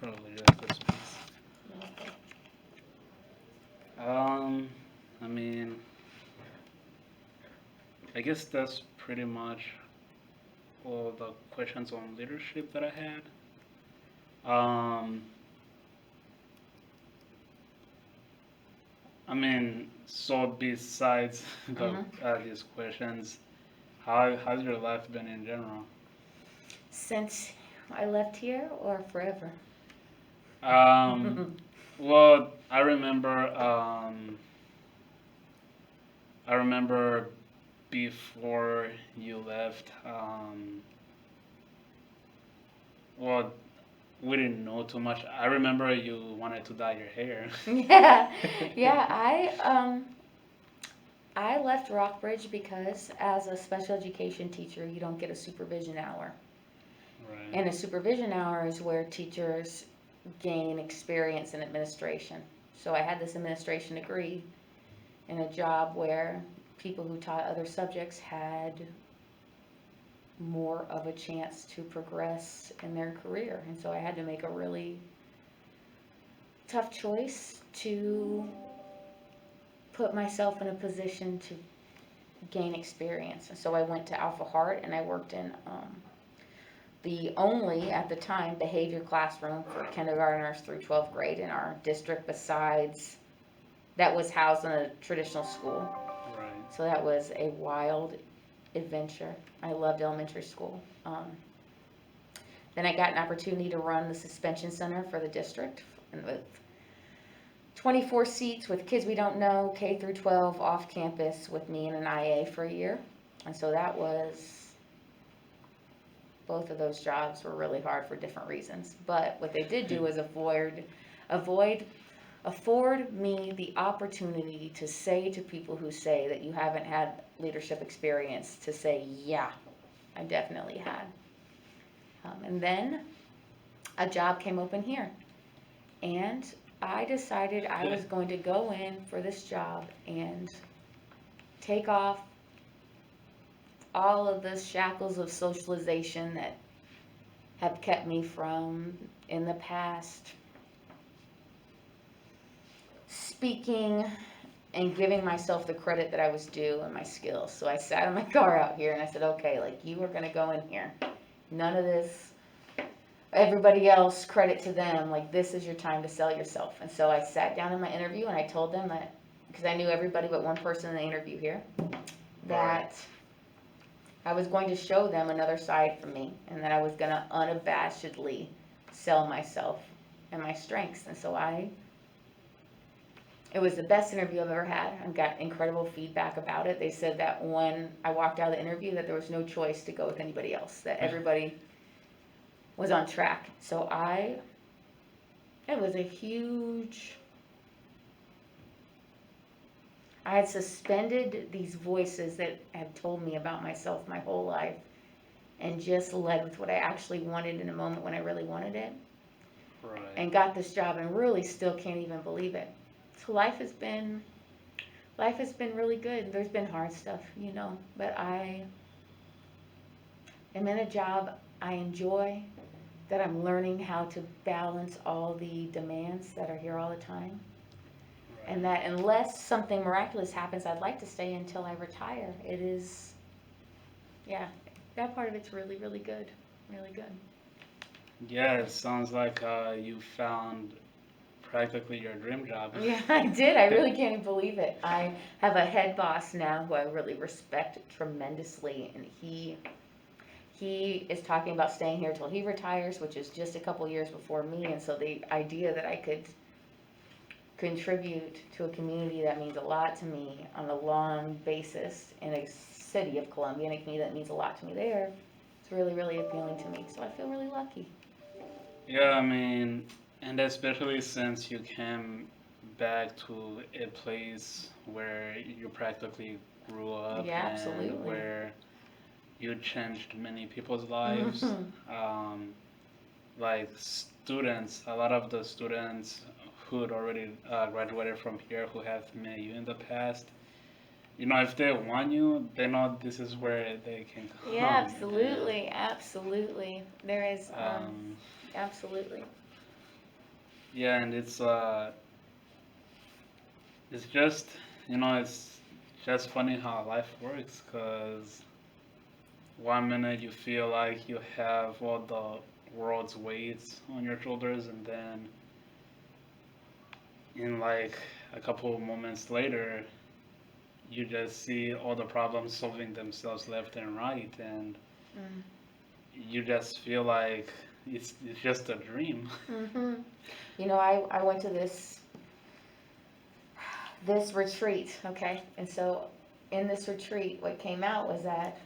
Probably just the space. Um, I mean, I guess that's pretty much all the questions on leadership that I had. Um, so besides these questions, how how's your life been in general? Since I left here or forever? Um, well, I remember before you left. Well, we didn't know too much. I remember you wanted to dye your hair. Yeah, yeah. I left Rockbridge because as a special education teacher, you don't get a supervision hour, Right. and a supervision hour is where teachers gain experience in administration. So I had this administration degree in a job where people who taught other subjects had more of a chance to progress in their career. And so I had to make a really tough choice to put myself in a position to gain experience. And so I went to Alpha Heart and I worked in the only, at the time, behavior classroom for kindergartners through 12th grade in our district, besides that was housed in a traditional school. Right. So that was a wild adventure. I loved elementary school. Then I got an opportunity to run the suspension center for the district, and with 24 seats with kids we don't know, K through 12, off campus with me and an IA for a year. And so that was, both of those jobs were really hard for different reasons. But what they did do was avoid, afford me the opportunity to say to people who say that you haven't had leadership experience, to say, yeah, I definitely had. And then a job came open here. And I decided I was going to go in for this job and take off all of the shackles of socialization that have kept me from, in the past, speaking and giving myself the credit that I was due and my skills. So I sat in my car out here and I said, okay, like, you are going to go in here. None of this, everybody else, credit to them. Like, this is your time to sell yourself. And so I sat down in my interview and I told them that, because I knew everybody but one person in the interview here, that I was going to show them another side from me and that I was going to unabashedly sell myself and my strengths. And so it was the best interview I've ever had. I got incredible feedback about it. They said that when I walked out of the interview that there was no choice to go with anybody else, that everybody was on track. So it was a huge, I had suspended these voices that had told me about myself my whole life and just led with what I actually wanted in a moment when I really wanted it. Right. And got this job and really still can't even believe it. So life has been really good. There's been hard stuff, but I am in a job I enjoy, that I'm learning how to balance all the demands that are here all the time. And that unless something miraculous happens, I'd like to stay until I retire. It is, yeah, that part of it's really, really good. Really good. Yeah, it sounds like you found practically your dream job. Yeah, I did. I really can't even believe it. I have a head boss now who I really respect tremendously, and he is talking about staying here till he retires, which is just a couple years before me. And so the idea that I could contribute to a community that means a lot to me on a long basis in a city of Columbia, and a community that means a lot to me there, it's really, really appealing to me. So I feel really lucky. Yeah, and especially since you came back to a place where you practically grew up Yeah, and absolutely. where you changed many people's lives. Um, like students, a lot of the students who had already graduated from here who have met you in the past, if they want you, they know this is where they can Yeah, come. And absolutely, absolutely. There is, um, absolutely. Yeah, and it's just, it's just funny how life works, because one minute you feel like you have all the world's weights on your shoulders, and then in like a couple of moments later, you just see all the problems solving themselves left and right, and Mm. you just feel like it's just a dream. Hmm. You know, I went to this retreat, okay? And so in this retreat, what came out was that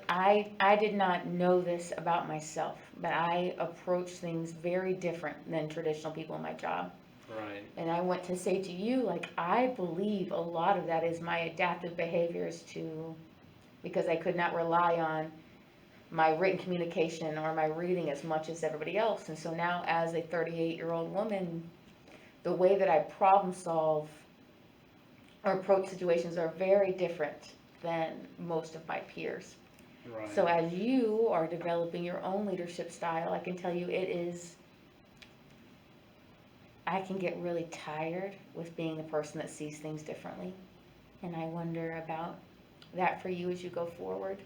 I did not know this about myself, but I approach things very different than traditional people in my job. Right. And I want to say to you, like, I believe a lot of that is my adaptive behaviors to, because I could not rely on my written communication or my reading as much as everybody else. And so now, as a 38-year-old woman, the way that I problem solve or approach situations are very different than most of my peers. Right. So as you are developing your own leadership style, I can tell you I can get really tired with being the person that sees things differently. And I wonder about that for you as you go forward.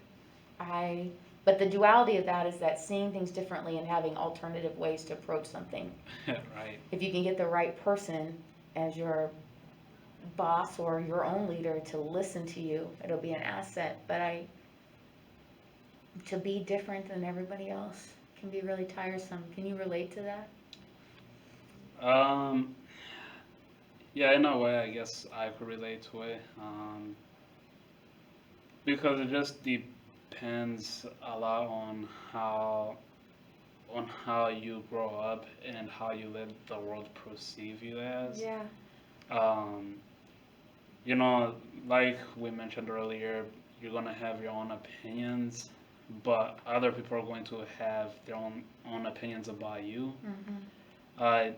But the duality of that is that seeing things differently and having alternative ways to approach something. Right. If you can get the right person as your boss or your own leader to listen to you, it'll be an asset. But to be different than everybody else can be really tiresome. Can you relate to that? Um, yeah, in a way, I guess I could relate to it. Because it just depends a lot on how you grow up and how you let the world perceive you as. Yeah. Um, you know, like we mentioned earlier, you're gonna have your own opinions, but other people are going to have their own opinions about you. Mhm. Uh,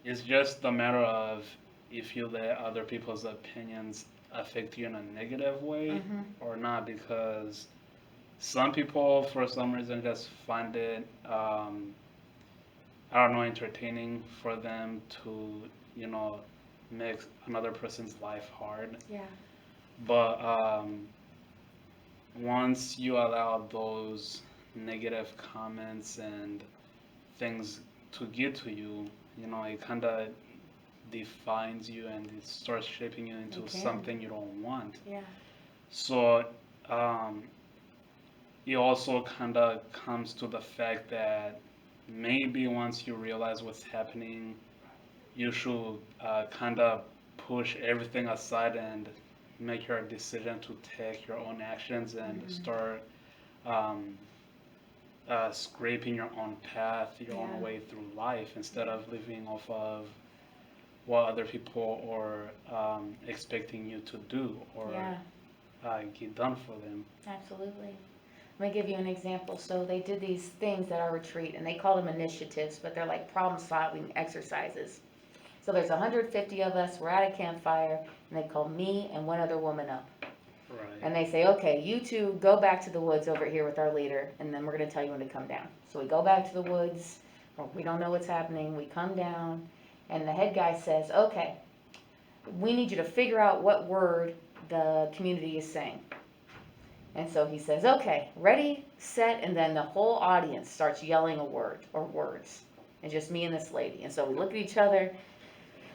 it's just a matter of if you let other people's opinions affect you in a negative way Mhm. or not, because some people, for some reason, just find it, I don't know, entertaining for them to, you know, make another person's life hard. Yeah. But once you allow those negative comments and things to get to you, it kind of defines you and it starts shaping you into It can. something you don't want. Yeah. So um, it also kind of comes to the fact that maybe once you realize what's happening, you should kind of push everything aside and make your decision to take your own actions and Mhm. start um, scraping your own path, your Yeah. own way through life, instead of living off of what other people are expecting you to do or Yeah. get done for them. Absolutely. Let me give you an example. So they did these things at our retreat, and they call them initiatives, but they're like problem-solving exercises. So there's 150 of us. We're at a campfire, and they call me and one other woman up. Right. And they say, okay, you two go back to the woods over here with our leader, and then we're going to tell you when to come down. So we go back to the woods, or we don't know what's happening. We come down, and the head guy says, okay, we need you to figure out what word the community is saying. And so he says, okay, ready, set, and then the whole audience starts yelling a word or words. And just me and this lady. And so we look at each other.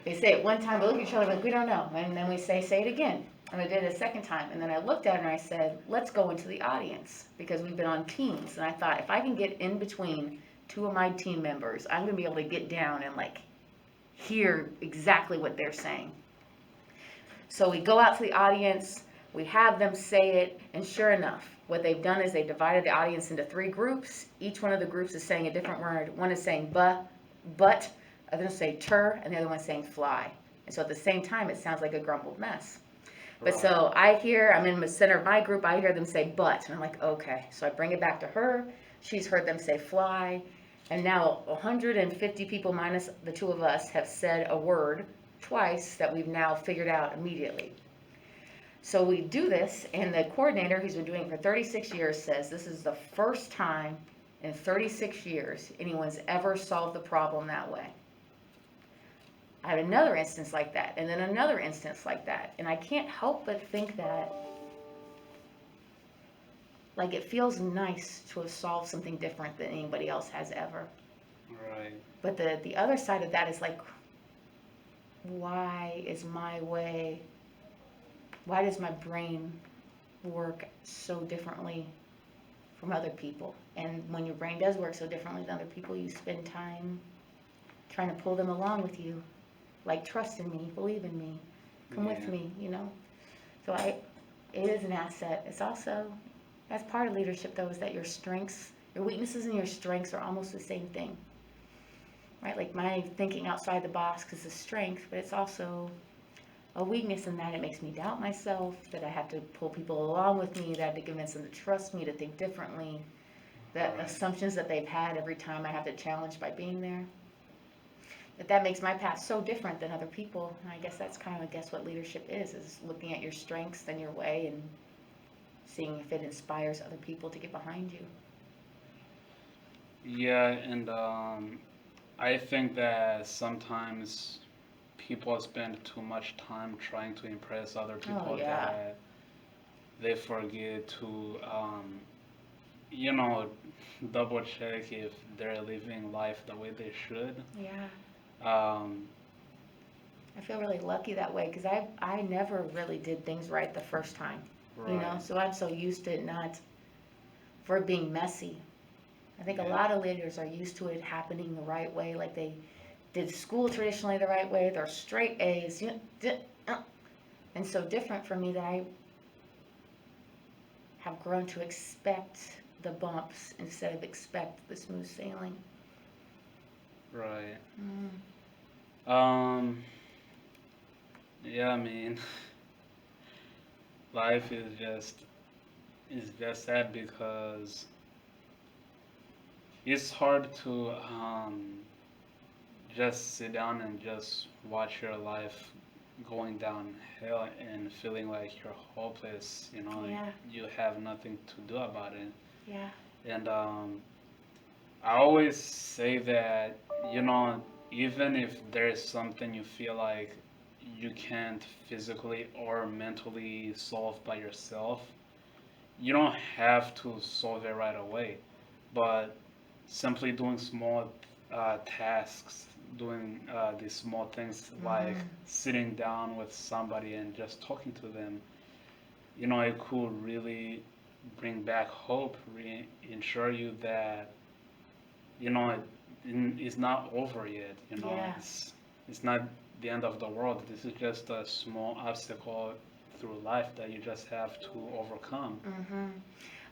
They say it one time, we look at each other like, we don't know. And then we say it again. And I did it a second time. And then I looked at her and I said, let's go into the audience because we've been on teams. And I thought, if I can get in between two of my team members, I'm going to be able to get down and like hear exactly what they're saying. So we go out to the audience, we have them say it, and sure enough, what they've done is they divided the audience into three groups. Each one of the groups is saying a different word. One is saying but, other one's saying tur, and the other one's saying fly. And so at the same time, it sounds like a grumbled mess. But Right. so I'm in the center of my group, I hear them say but, and I'm like, okay. So I bring it back to her. She's heard them say fly. And now 150 people minus the two of us have said a word twice that we've now figured out immediately. So we do this, and the coordinator, who's been doing it for 36 years, says this is the first time in 36 years anyone's ever solved the problem that way. I had another instance like that, and then another instance like that. And I can't help but think that, like, it feels nice to have solved something different than anybody else has ever. Right. But the other side of that is like, why is my way, why does my brain work so differently from other people? And when your brain does work so differently than other people, you spend time trying to pull them along with you. Like, trust in me, believe in me, come with Yeah. me, you know? So it is an asset. It's also, that's part of leadership though, is that your strengths, your weaknesses and your strengths are almost the same thing. Right? Like my thinking outside the box is a strength, but it's also a weakness in that it makes me doubt myself, that I have to pull people along with me, that I have to convince them to trust me, to think differently, that Right. assumptions that they've had every time I have to challenge by being there. That makes my path so different than other people. And I guess that's kind of, what leadership is looking at your strengths and your way and seeing if it inspires other people to get behind you. Yeah, and I think that sometimes people spend too much time trying to impress other Oh people yeah. that they forget to, you know, double check if they're living life the way they should. Yeah. Um, I feel really lucky that way because I never really did things right the first time. You know, right. so I'm so used to it not for it being messy. I think a Yeah. lot of leaders are used to it happening the right way, like they did school traditionally the right way. They're straight A's, and so different for me that I have grown to expect the bumps instead of expect the smooth sailing. Right. Mm. Um, yeah, I mean, life is just sad because it's hard to just sit down and just watch your life going downhill and feeling like you're hopeless, you know, Yeah, you have nothing to do about it. yeah. And I always say that, you know, even if there's something you feel like you can't physically or mentally solve by yourself, you don't have to solve it right away. But simply doing small tasks, doing these small things like Mm-hmm. sitting down with somebody and just talking to them, you know, it could really bring back hope, ensure you that, you know, it's not over yet. You know, Yeah. it's not the end of the world. This is just a small obstacle through life that you just have to overcome. Mm-hmm.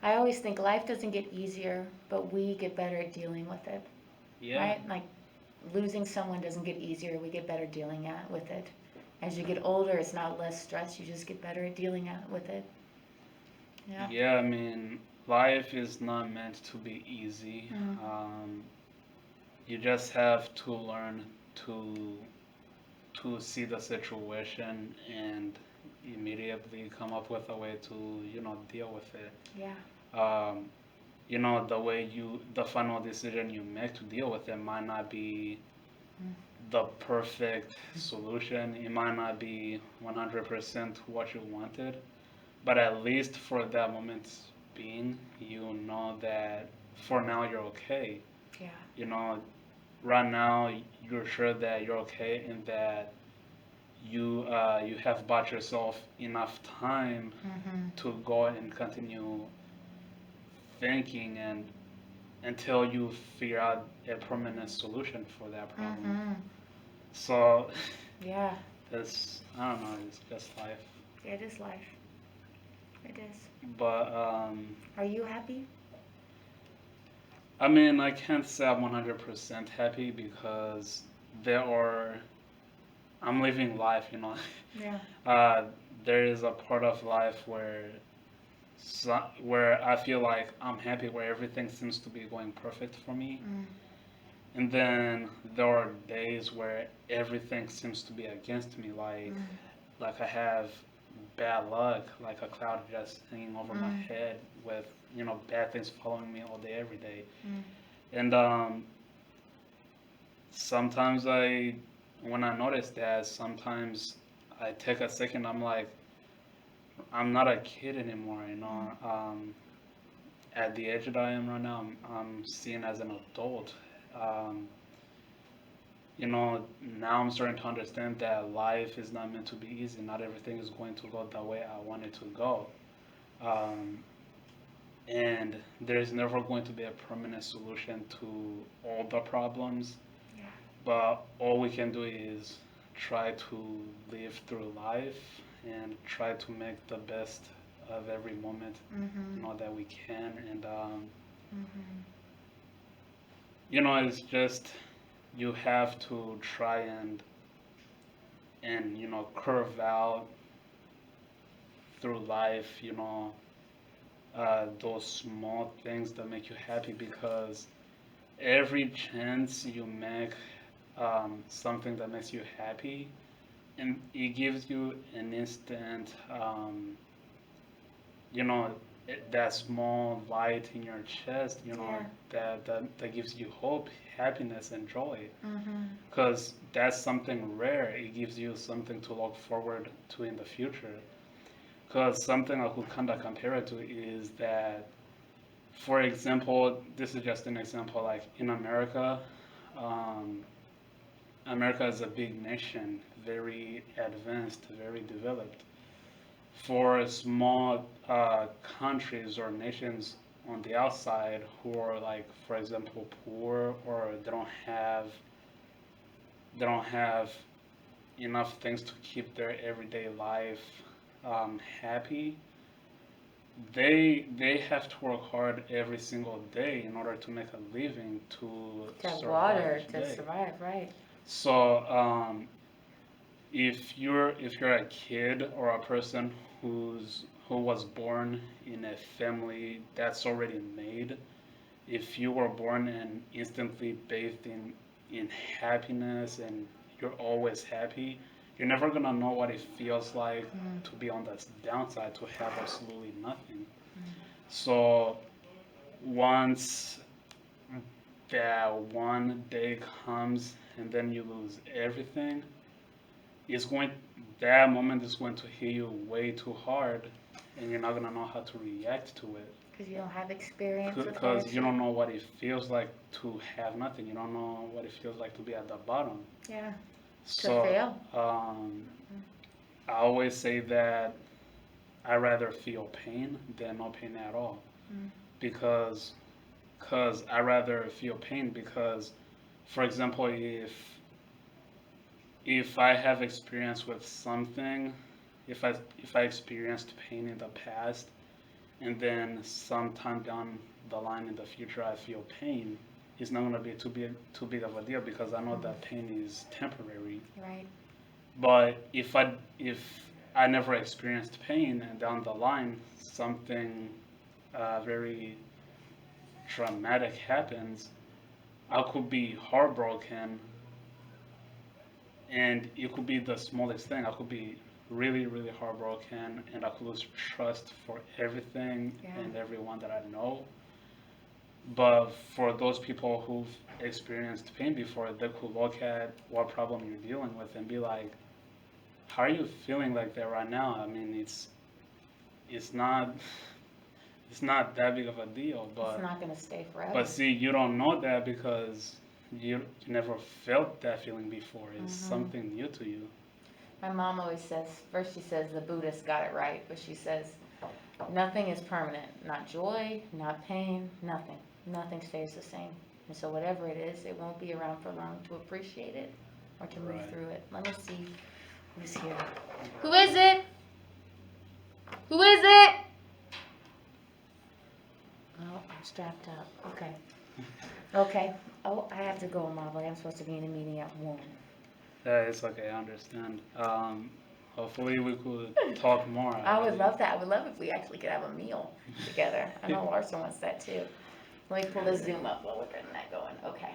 I always think life doesn't get easier, but we get better at dealing with it, Yeah, right? Like losing someone doesn't get easier, we get better dealing with it. As you get older, it's not less stress, you just get better at dealing with it. Yeah. yeah. I mean, life is not meant to be easy. Mm. You just have to learn to see the situation and immediately come up with a way to, you know, deal with it. Yeah. Um, you know, the final decision you make to deal with it might not be Mm. the perfect solution. It might not be 100% what you wanted, but at least for that moment being, you know that for now you're okay. Yeah. You know, right now you're sure that you're okay and that you have bought yourself enough time Mm-hmm. to go and continue thinking and until you figure out a permanent solution for that problem. Mm-hmm. So Yeah. that's, I don't know, it's just life. It is life. It is. But Are you happy? I mean, I can't say I'm 100% happy because there are I'm living life, you know. Yeah. Uh, there is a part of life where I feel like I'm happy, where everything seems to be going perfect for me. Mm. And then there are days where everything seems to be against me, Mm. like I have bad luck, like a cloud just hanging over my Mm. head with, bad things following me all day, every day. Mm. And sometimes when I notice that, sometimes I take a second, I'm like, I'm not a kid anymore, At the age that I am right now, I'm seen as an adult. Um, now I'm starting to understand that life is not meant to be easy. Not everything is going to go the way I want it to go. Um, and there's never going to be a permanent solution to all the problems. Yeah. But all we can do is try to live through life and try to make the best of every moment, Mhm. that we can. And, Mhm. it's just you have to try and curve out through life, those small things that make you happy, because every chance you make something that makes you happy, and it gives you an instant, you know, that small light in your chest, Yeah. that gives you hope, happiness, and joy. Mhm. Because that's something rare. It gives you something to look forward to in the future. Because something I could kind of compare it to is that, for example, this is just an example, like in America, um, America is a big nation, very advanced, very developed. For small countries or nations on the outside who are, like, for example, poor, or they don't have enough things to keep their everyday life happy, they have to work hard every single day in order to make a living to To have survive water each to day. survive, right? So if you're a kid or a person who was born in a family that's already made, if you were born and instantly bathed in happiness, and you're always happy, you're never gonna know what it feels like Mm. to be on the downside, to have absolutely nothing. Mm. So once that one day comes and then you lose everything, it's going that moment is going to hit you way too hard, and you're not gonna know how to react to it, Because you don't have experience with because you hardship. don't know what it feels like to have nothing. You don't know what it feels like to be at the bottom. Yeah. To So fail. I always say that I rather feel pain than no pain at all, Mm. because I rather feel pain because, for example, if I have experience with something, if I experienced pain in the past, and then sometime down the line in the future I feel pain, it's not gonna be too big of a deal, because I know Mm. that pain is temporary. Right. But if I never experienced pain, and down the line something very traumatic happens, I could be heartbroken, and it could be the smallest thing. I could be really, really heartbroken, and I could lose trust for everything Yeah. and everyone that I know. But for those people who've experienced pain before, they could look at what problem you're dealing with and be like, "How are you feeling like that right now? I mean, it's not it's not that big of a deal." It's But not going to stay forever. see, you don't know that because you never felt that feeling before. It's Mhm. something new to you. My mom always says, first she says the Buddhist got it right, but she says nothing is permanent. Not joy, not pain, nothing. Nothing stays the same. And so whatever it is, it won't be around for long to appreciate it or to move Right. through it. Let me see who's here. Who is it? Who is it? Oh, I'm strapped up. Okay. Okay. Oh, I have to go, Marvel. I'm supposed to be in a meeting at 1. Yeah, it's okay. I understand. Hopefully we could talk more. I would love that. I would love if we actually could have a meal together. I know Larson wants that too. Let me pull this Zoom up while we're getting that going. Okay.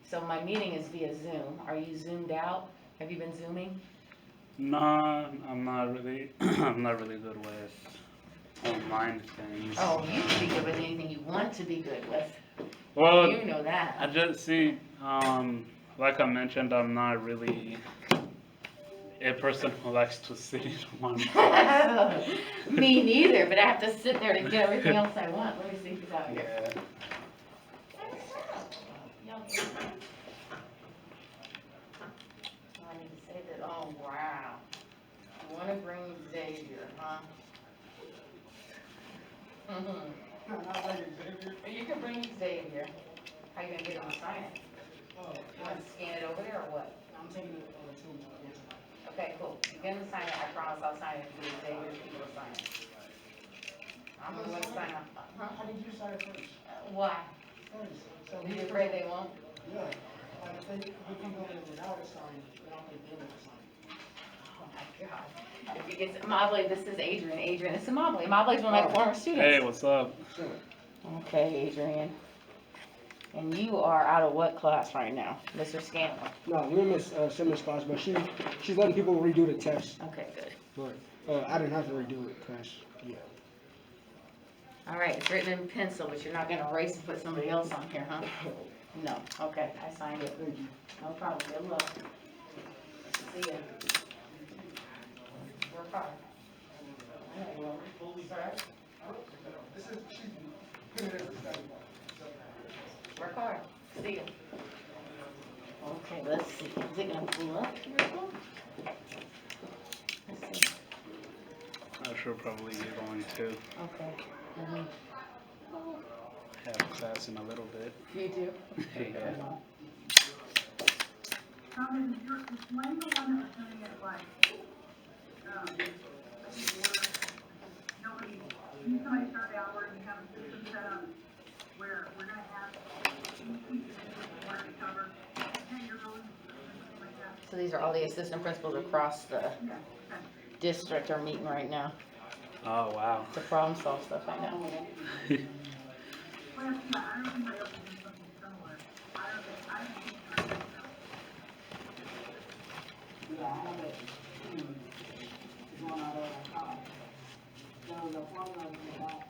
So my meeting is via Zoom. Are you zoomed out? Have you been Zooming? No, I'm not really. I'm not really good with online things. Oh, you can be good with anything you want to be good with. Well, You know I that. just see. Like I mentioned, I'm not really a person who likes to sit in one place. Me neither, but I have to sit there to get everything else I want. Let me see who's out here. Yeah. I need to say that, oh, wow. You wanna bring Xavier, huh? You can bring Xavier. How you gonna get him to sign it? You want to scan it over there or what? I'm taking it over to him. Okay, cool. You get him to sign it, I promise I'll sign it for Xavier's people to sign it. I'm the one to sign up. Huh? How did you sign it first? Why? So Are you afraid they won't? Yeah. Like if they come over without a sign, then I'll take them with a sign. Oh my God. If he gets, Mobley, this is Adrian. Adrian, this is Mobley. Mobley's one of my former students. Hey, what's up? Sure. Okay, Adrian. And you are out of what class right now, Mr. Scanlon? No, we're in Miss Simmons' class, but she's letting people redo the test. Okay, good. But I didn't have to redo the test. Yeah. All right, it's written in pencil, but you're not gonna erase and put somebody else on here, huh? No, okay, I signed it. Thank you. No problem, good luck. See ya. Work hard. All right, well, sir, This is she's putting it as a study part. work hard. See ya. Okay, let's see, is it gonna pull up here? Let's see, I should probably be going to okay. have class in a little bit. You do? Yeah. When the one that was doing it like, nobody, you somebody start hour and you have a system set up where we're gonna have each individual we're gonna cover 10-year-olds, something like that. So these are all the assistant principals across the Yeah, okay. district are meeting right now Oh wow. to problem solve stuff, I know. Well, yeah, I don't think anybody else is doing something similar. I don't think it's right now. Yeah, I have it. Going out of there was a formula about